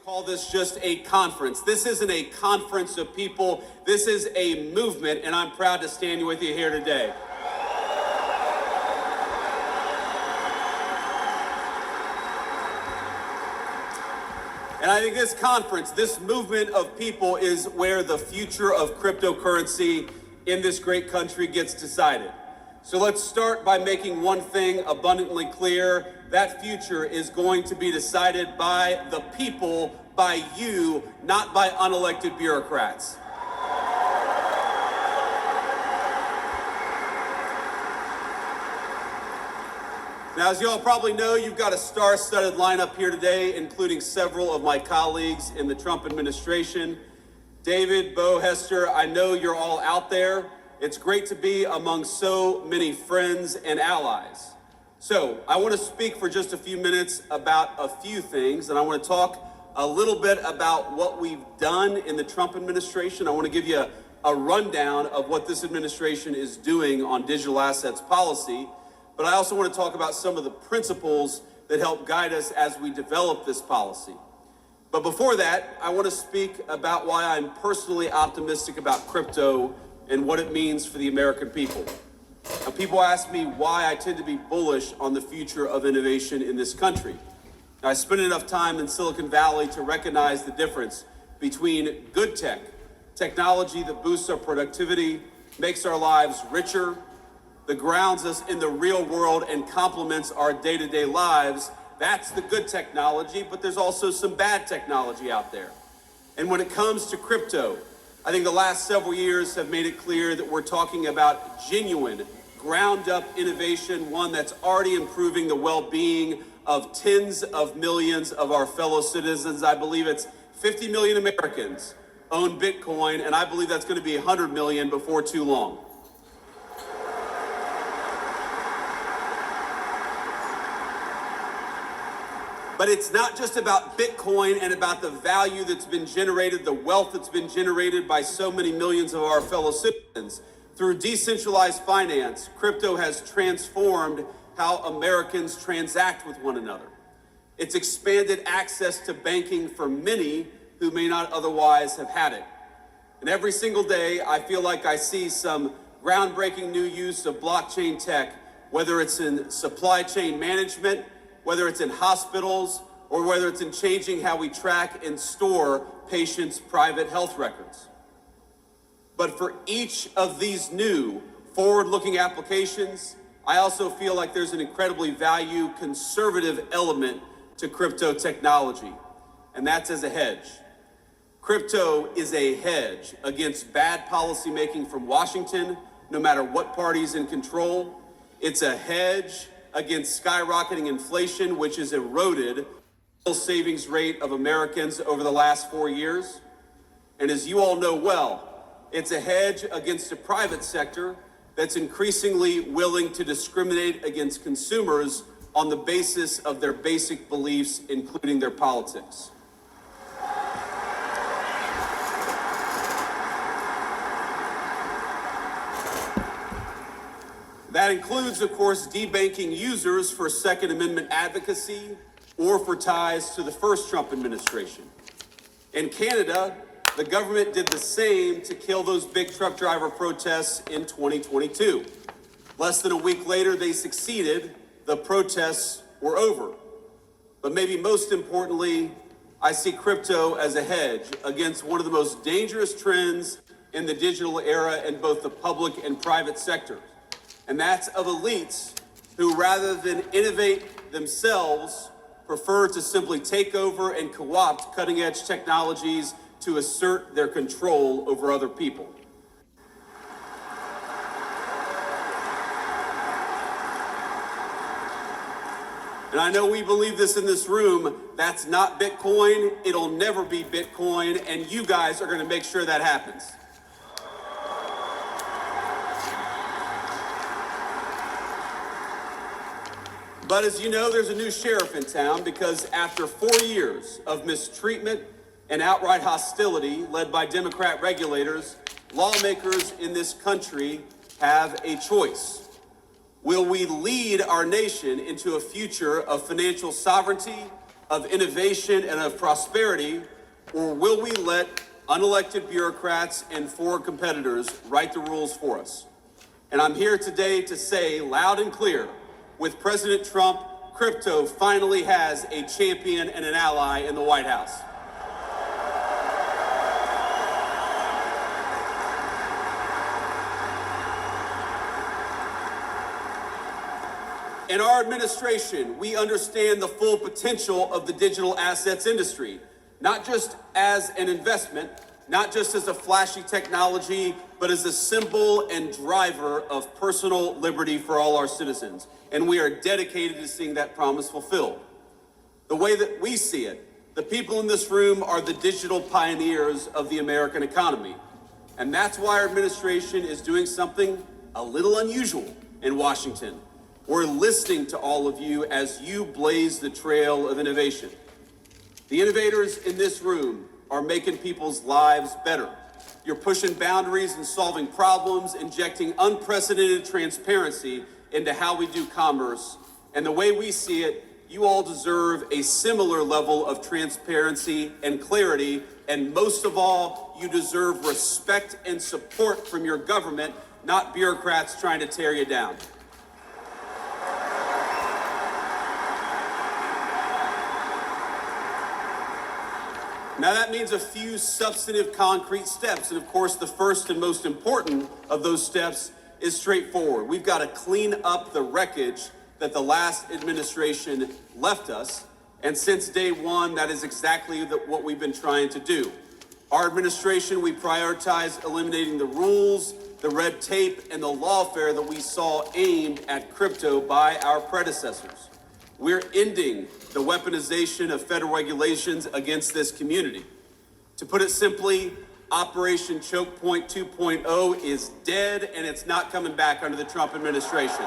call this just a conference. This isn't a conference of people. This is a movement, and I'm proud to stand with you here today. And I think this conference, this movement of people is where the future of cryptocurrency in this great country gets decided. So let's start by making one thing abundantly clear. That future is going to be decided by the people, by you, not by unelected bureaucrats. Now, as you all probably know, you've got a star-studded lineup here today, including several of my colleagues in the Trump administration. David, Bo, Hester, I know you're all out there. It's great to be among so many friends and allies. So I want to speak for just a few minutes about a few things, and I want to talk a little bit about what we've done in the Trump administration. I want to give you a rundown of what this administration is doing on digital assets policy, but I also want to talk about some of the principles that help guide us as we develop this policy. But before that, I want to speak about why I'm personally optimistic about crypto and what it means for the American people. Now, people ask me why I tend to be bullish on the future of innovation in this country. Now, I spent enough time in Silicon Valley to recognize the difference between good tech, technology that boosts our productivity, makes our lives richer, that grounds us in the real world and complements our day-to-day lives. That's the good technology, but there's also some bad technology out there. And when it comes to crypto, I think the last several years have made it clear that we're talking about genuine, ground-up innovation, one that's already improving the well-being of tens of millions of our fellow citizens. I believe it's 50 million Americans own Bitcoin, and I believe that's going to be 100 million before too long. But it's not just about Bitcoin and about the value that's been generated, the wealth that's been generated by so many millions of our fellow citizens. Through decentralized finance, crypto has transformed how Americans transact with one another. It's expanded access to banking for many who may not otherwise have had it. And every single day, I feel like I see some groundbreaking new use of blockchain tech, whether it's in supply chain management, whether it's in hospitals, or whether it's in changing how we track and store patients' private health records. But for each of these new forward-looking applications, I also feel like there's an incredibly value-conservative element to crypto technology, and that's as a hedge. Crypto is a hedge against bad policymaking from Washington, no matter what party's in control. It's a hedge against skyrocketing inflation, which has eroded the savings rate of Americans over the last 4 years. And as you all know well, it's a hedge against a private sector that's increasingly willing to discriminate against consumers on the basis of their basic beliefs, including their politics. That includes, of course, debanking users for Second Amendment advocacy or for ties to the first Trump administration. In Canada, the government did the same to kill those big truck driver protests in 2022. Less than a week later, they succeeded. The protests were over. But maybe most importantly, I see crypto as a hedge against one of the most dangerous trends in the digital era in both the public and private sectors. And that's of elites who, rather than innovate themselves, prefer to simply take over and co-opt cutting-edge technologies to assert their control over other people. And I know we believe this in this room. That's not Bitcoin. It'll never be Bitcoin, and you guys are going to make sure that happens. But as you know, there's a new sheriff in town because after 4 years of mistreatment and outright hostility led by Democrat regulators, lawmakers in this country have a choice. Will we lead our nation into a future of financial sovereignty, of innovation and of prosperity, or will we let unelected bureaucrats and foreign competitors write the rules for us? And I'm here today to say loud and clear, with President Trump, crypto finally has a champion and an ally in the White House. In our administration, we understand the full potential of the digital assets industry, not just as an investment, not just as a flashy technology, but as a symbol and driver of personal liberty for all our citizens. And we are dedicated to seeing that promise fulfilled. The way that we see it, the people in this room are the digital pioneers of the American economy. And that's why our administration is doing something a little unusual in Washington. We're listening to all of you as you blaze the trail of innovation. The innovators in this room are making people's lives better. You're pushing boundaries and solving problems, injecting unprecedented transparency into how we do commerce. And the way we see it, you all deserve a similar level of transparency and clarity. And most of all, you deserve respect and support from your government, not bureaucrats trying to tear you down. Now that means a few substantive concrete steps. And of course, the first and most important of those steps is straightforward. We've got to clean up the wreckage that the last administration left us. And since day one, that is exactly what we've been trying to do. Our administration, we prioritize eliminating the rules, the red tape, and the lawfare that we saw aimed at crypto by our predecessors. We're ending the weaponization of federal regulations against this community. To put it simply, Operation Choke Point 2.0 is dead, and it's not coming back under the Trump administration.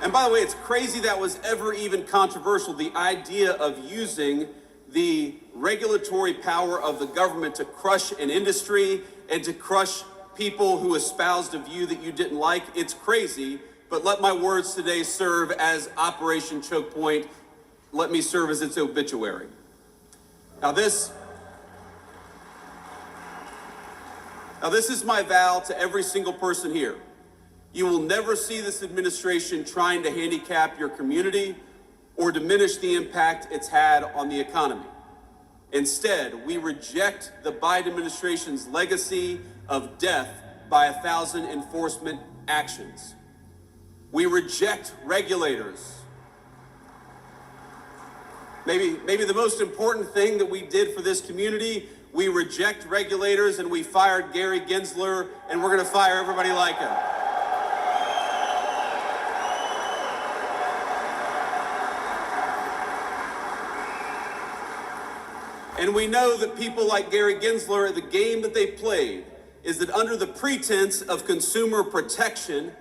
And by the way, it's crazy that was ever even controversial, the idea of using the regulatory power of the government to crush an industry and to crush people who espoused a view that you didn't like. It's crazy, but let my words today serve as Operation Choke Point. Let me serve as its obituary. Now this is my vow to every single person here. You will never see this administration trying to handicap your community or diminish the impact it's had on the economy. Instead, we reject the Biden administration's legacy of death by 1,000 enforcement actions. We reject regulators. Maybe the most important thing that we did for this community, we reject regulators and we fired Gary Gensler, and we're gonna fire everybody like him. And we know that people like Gary Gensler, the game that they played is that under the pretense of consumer protection,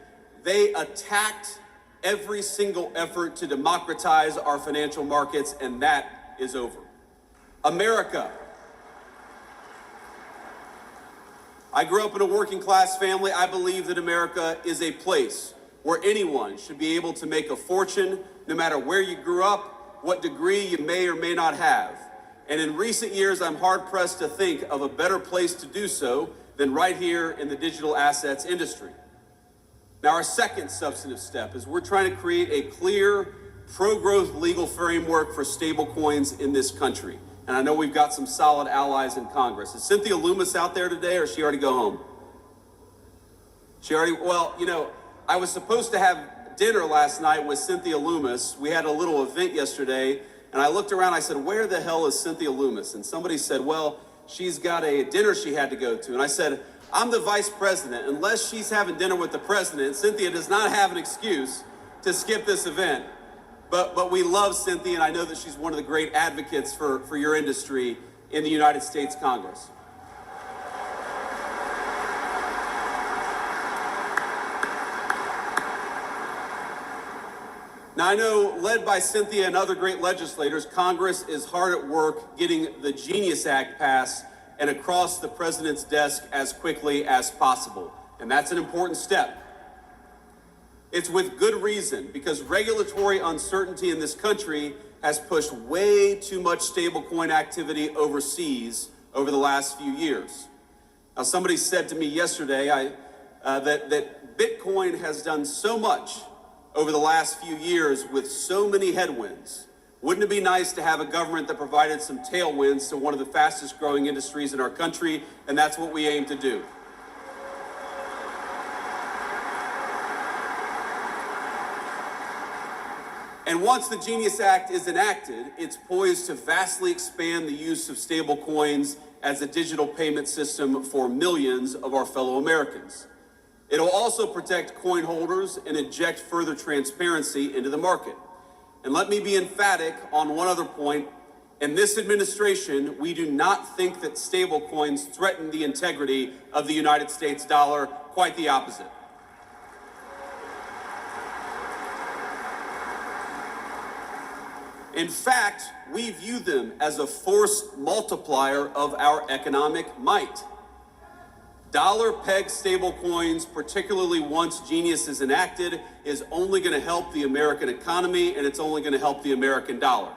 they attacked every single effort to democratize our financial markets, and that is over. America. I grew up in a working class family. I believe that America is a place where anyone should be able to make a fortune, no matter where you grew up, what degree you may or may not have. And in recent years, I'm hard-pressed to think of a better place to do so than right here in the digital assets industry. Now, our second substantive step is we're trying to create a clear, pro-growth legal framework for stablecoins in this country. And I know we've got some solid allies in Congress. Is Cynthia Loomis out there today, or did she already go home? Well, you know, I was supposed to have dinner last night with Cynthia Loomis. We had a little event yesterday, and I looked around, I said, where the hell is Cynthia Loomis? And somebody said, well, she's got a dinner she had to go to. And I said, I'm the vice president. Unless she's having dinner with the president, Cynthia does not have an excuse to skip this event. But we love Cynthia, and I know that she's one of the great advocates for your industry in the United States Congress. Now, I know, led by Cynthia and other great legislators, Congress is hard at work getting the Genius Act passed and across the president's desk as quickly as possible. And that's an important step. It's with good reason, because regulatory uncertainty in this country has pushed way too much stablecoin activity overseas over the last few years. Now, somebody said to me yesterday that Bitcoin has done so much over the last few years with so many headwinds. Wouldn't it be nice to have a government that provided some tailwinds to one of the fastest growing industries in our country? And that's what we aim to do. And once the Genius Act is enacted, it's poised to vastly expand the use of stable coins as a digital payment system for millions of our fellow Americans. It'll also protect coin holders and inject further transparency into the market. And let me be emphatic on one other point. In this administration, we do not think that stable coins threaten the integrity of the United States dollar. Quite the opposite. In fact, we view them as a force multiplier of our economic might. Dollar-pegged stablecoins, particularly once Genius is enacted, is only going to help the American economy, and it's only going to help the American dollar.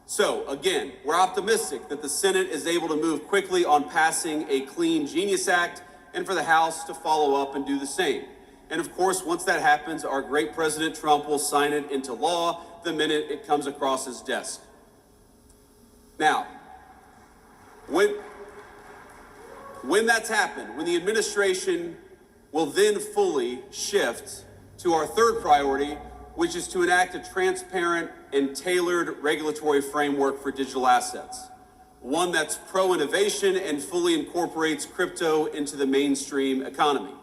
So, again, we're optimistic that the Senate is able to move quickly on passing a clean Genius Act, and for the House to follow up and do the same. And of course, once that happens, our great President Trump will sign it into law the minute it comes across his desk. Now, when that's happened, when the administration will then fully shift to our third priority, which is to enact a transparent and tailored regulatory framework for digital assets, one that's pro-innovation and fully incorporates crypto into the mainstream economy.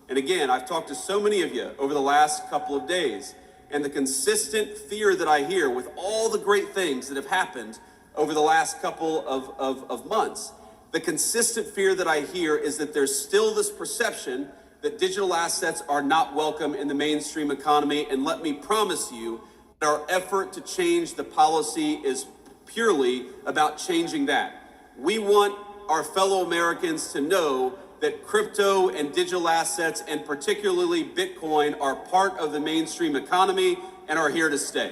And again, I've talked to so many of you over the last couple of days, and the consistent fear that I hear with all the great things that have happened over the last couple of months, the consistent fear that I hear is that there's still this perception that digital assets are not welcome in the mainstream economy. And let me promise you that our effort to change the policy is purely about changing that. We want our fellow Americans to know that crypto and digital assets, and particularly Bitcoin, are part of the mainstream economy and are here to stay.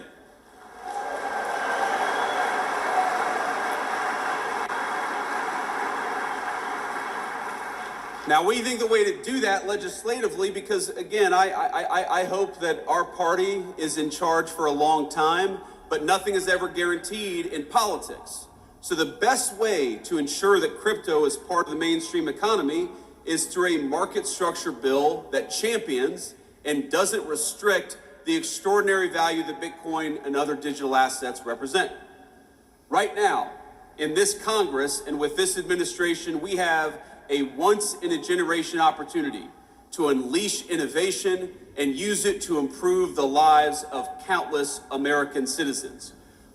Now, we think the way to do that legislatively, because again, I hope that our party is in charge for a long time, but nothing is ever guaranteed in politics. So the best way to ensure that crypto is part of the mainstream economy is through a market structure bill that champions and doesn't restrict the extraordinary value that Bitcoin and other digital assets represent. Right now, in this Congress and with this administration, we have a once-in-a-generation opportunity to unleash innovation and use it to improve the lives of countless American citizens.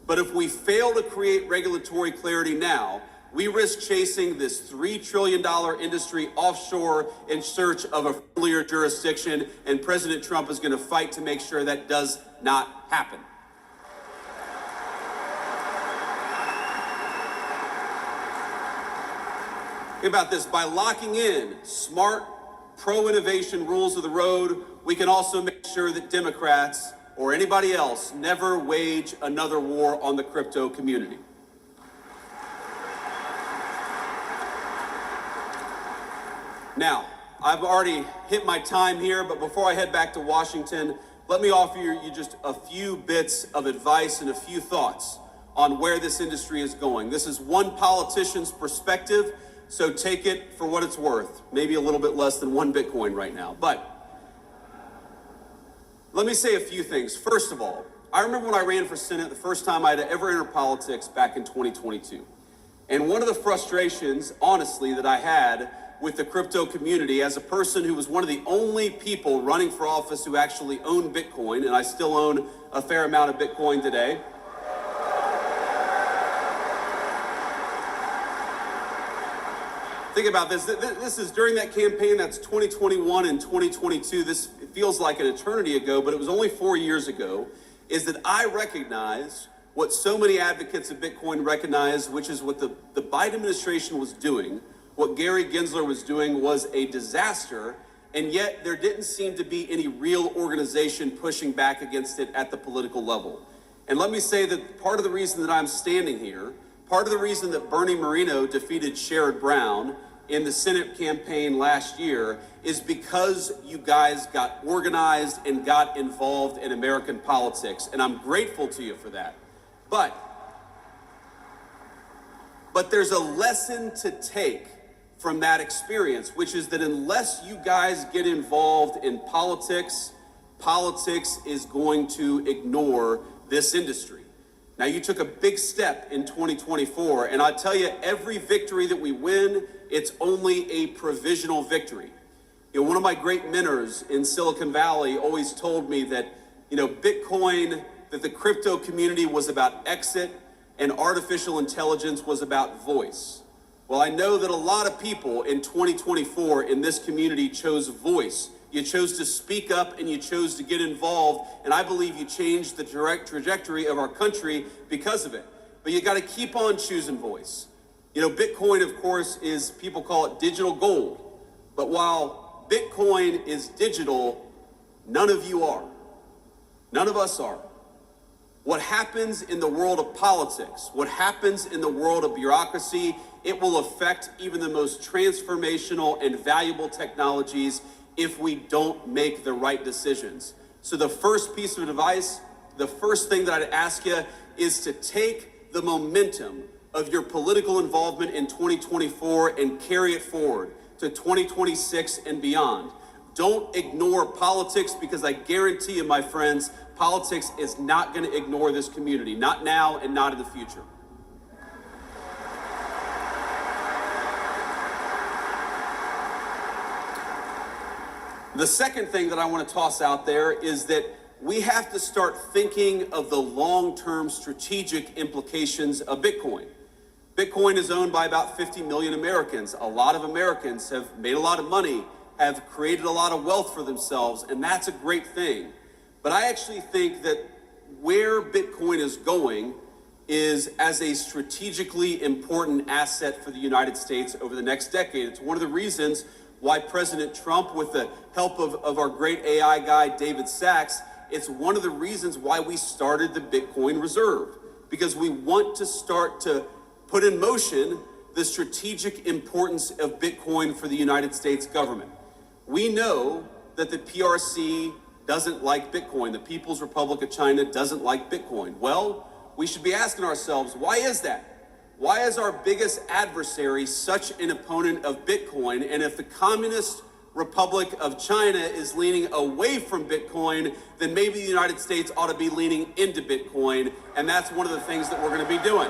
But if we fail to create regulatory clarity now, we risk chasing this $3 trillion industry offshore in search of a friendlier jurisdiction, and President Trump is going to fight to make sure that does not happen. Think about this. By locking in smart, pro-innovation rules of the road, we can also make sure that Democrats or anybody else never wage another war on the crypto community. Now, I've already hit my time here, but before I head back to Washington, let me offer you just a few bits of advice and a few thoughts on where this industry is going. This is one politician's perspective, so take it for what it's worth. Maybe a little bit less than one Bitcoin right now. But let me say a few things. First of all, I remember when I ran for Senate the first time I'd ever entered politics back in 2022. And one of the frustrations, honestly, that I had with the crypto community as a person who was one of the only people running for office who actually owned Bitcoin, and I still own a fair amount of Bitcoin today. Think about this. This is during that campaign, that's 2021 and 2022. This feels like an eternity ago, but it was only 4 years ago, is that I recognized what so many advocates of Bitcoin recognize, which is what the Biden administration was doing. What Gary Gensler was doing was a disaster, and yet there didn't seem to be any real organization pushing back against it at the political level. And let me say that part of the reason that I'm standing here, part of the reason that Bernie Moreno defeated Sherrod Brown in the Senate campaign last year is because you guys got organized and got involved in American politics, and I'm grateful to you for that. But there's a lesson to take from that experience, which is that unless you guys get involved in politics, politics is going to ignore this industry. Now, you took a big step in 2024, and I tell you, every victory that we win, it's only a provisional victory. You know, one of my great mentors in Silicon Valley always told me that, Bitcoin, that the crypto community was about exit and artificial intelligence was about voice. Well, I know that a lot of people in 2024 in this community chose voice. You chose to speak up and you chose to get involved, and I believe you changed the direct trajectory of our country because of it. But you got to keep on choosing voice. Bitcoin, of course, people call it digital gold. But while Bitcoin is digital, none of you are. None of us are. What happens in the world of politics, what happens in the world of bureaucracy, it will affect even the most transformational and valuable technologies if we don't make the right decisions. So the first piece of advice, the first thing that I'd ask you is to take the momentum of your political involvement in 2024 and carry it forward to 2026 and beyond. Don't ignore politics, because I guarantee you, my friends, politics is not going to ignore this community, not now and not in the future. The second thing that I want to toss out there is that we have to start thinking of the long-term strategic implications of Bitcoin. Bitcoin is owned by about 50 million Americans. A lot of Americans have made a lot of money, have created a lot of wealth for themselves, and that's a great thing. But I actually think that where Bitcoin is going is as a strategically important asset for the United States over the next decade. It's one of the reasons why President Trump, with the help of our great AI guy, David Sachs, it's one of the reasons why we started the Bitcoin Reserve, because we want to start to put in motion the strategic importance of Bitcoin for the United States government. We know that the PRC doesn't like Bitcoin. The People's Republic of China doesn't like Bitcoin. Well, we should be asking ourselves, why is that? Why is our biggest adversary such an opponent of Bitcoin? And if the Communist Republic of China is leaning away from Bitcoin, then maybe the United States ought to be leaning into Bitcoin. And that's one of the things that we're going to be doing.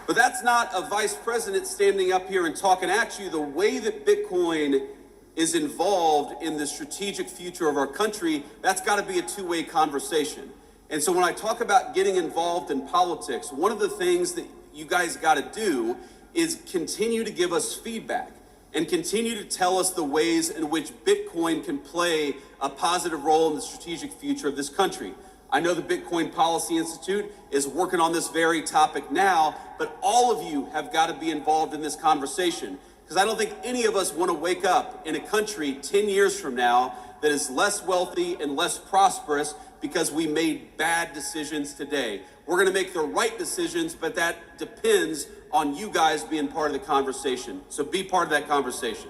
But that's not a vice president standing up here and talking at you. The way that Bitcoin is involved in the strategic future of our country, that's got to be a two-way conversation. And so when I talk about getting involved in politics, one of the things that you guys got to do is continue to give us feedback and continue to tell us the ways in which Bitcoin can play a positive role in the strategic future of this country. I know the Bitcoin Policy Institute is working on this very topic now, but all of you have got to be involved in this conversation, because I don't think any of us want to wake up in a country 10 years from now that is less wealthy and less prosperous because we made bad decisions today. We're going to make the right decisions, but that depends on you guys being part of the conversation. So be part of that conversation.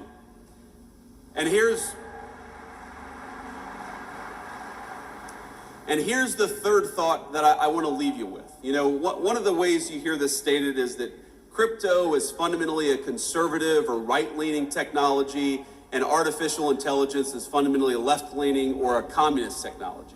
And here's the third thought that I want to leave you with. One of the ways you hear this stated is that crypto is fundamentally a conservative or right-leaning technology, and artificial intelligence is fundamentally a left-leaning or a communist technology.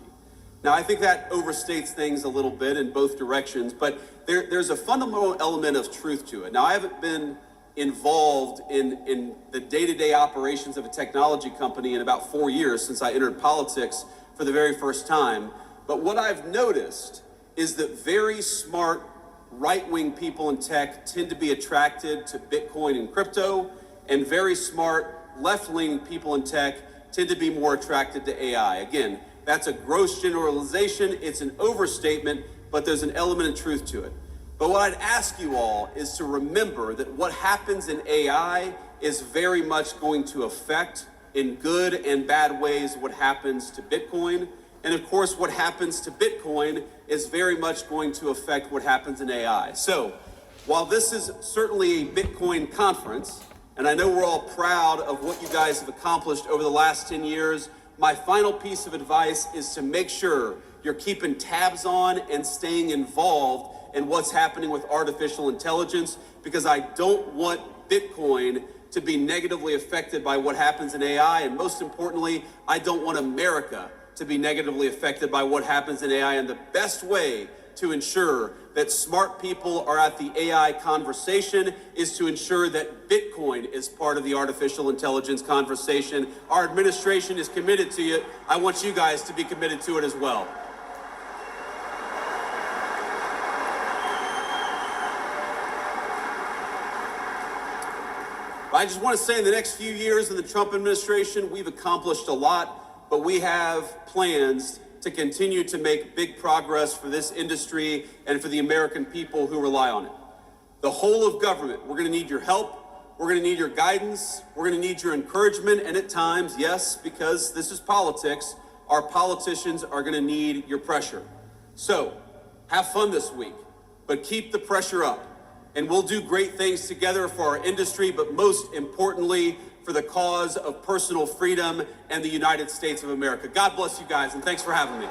Now, I think that overstates things a little bit in both directions, but there's a fundamental element of truth to it. Now, I haven't been involved in the day-to-day operations of a technology company in about 4 years since I entered politics for the very first time. But what I've noticed is that very smart right-wing people in tech tend to be attracted to Bitcoin and crypto, and very smart left-leaning people in tech tend to be more attracted to AI. Again, that's a gross generalization, it's an overstatement, but there's an element of truth to it. But what I'd ask you all is to remember that what happens in AI is very much going to affect, in good and bad ways, what happens to Bitcoin. And of course, what happens to Bitcoin is very much going to affect what happens in AI. So, while this is certainly a Bitcoin conference, and I know we're all proud of what you guys have accomplished over the last 10 years, my final piece of advice is to make sure you're keeping tabs on and staying involved in what's happening with artificial intelligence, because I don't want Bitcoin to be negatively affected by what happens in AI, and most importantly, I don't want America to be negatively affected by what happens in AI. And the best way to ensure that smart people are at the AI conversation is to ensure that Bitcoin is part of the artificial intelligence conversation. Our administration is committed to it. I want you guys to be committed to it as well. I just want to say in the next few years in the Trump administration, we've accomplished a lot, but we have plans to continue to make big progress for this industry and for the American people who rely on it. The whole of government, we're going to need your help, we're going to need your guidance, we're going to need your encouragement, and at times, yes, because this is politics, our politicians are going to need your pressure. So, have fun this week, but keep the pressure up. And we'll do great things together for our industry, but most importantly, for the cause of personal freedom and the United States of America. God bless you guys, and thanks for having me.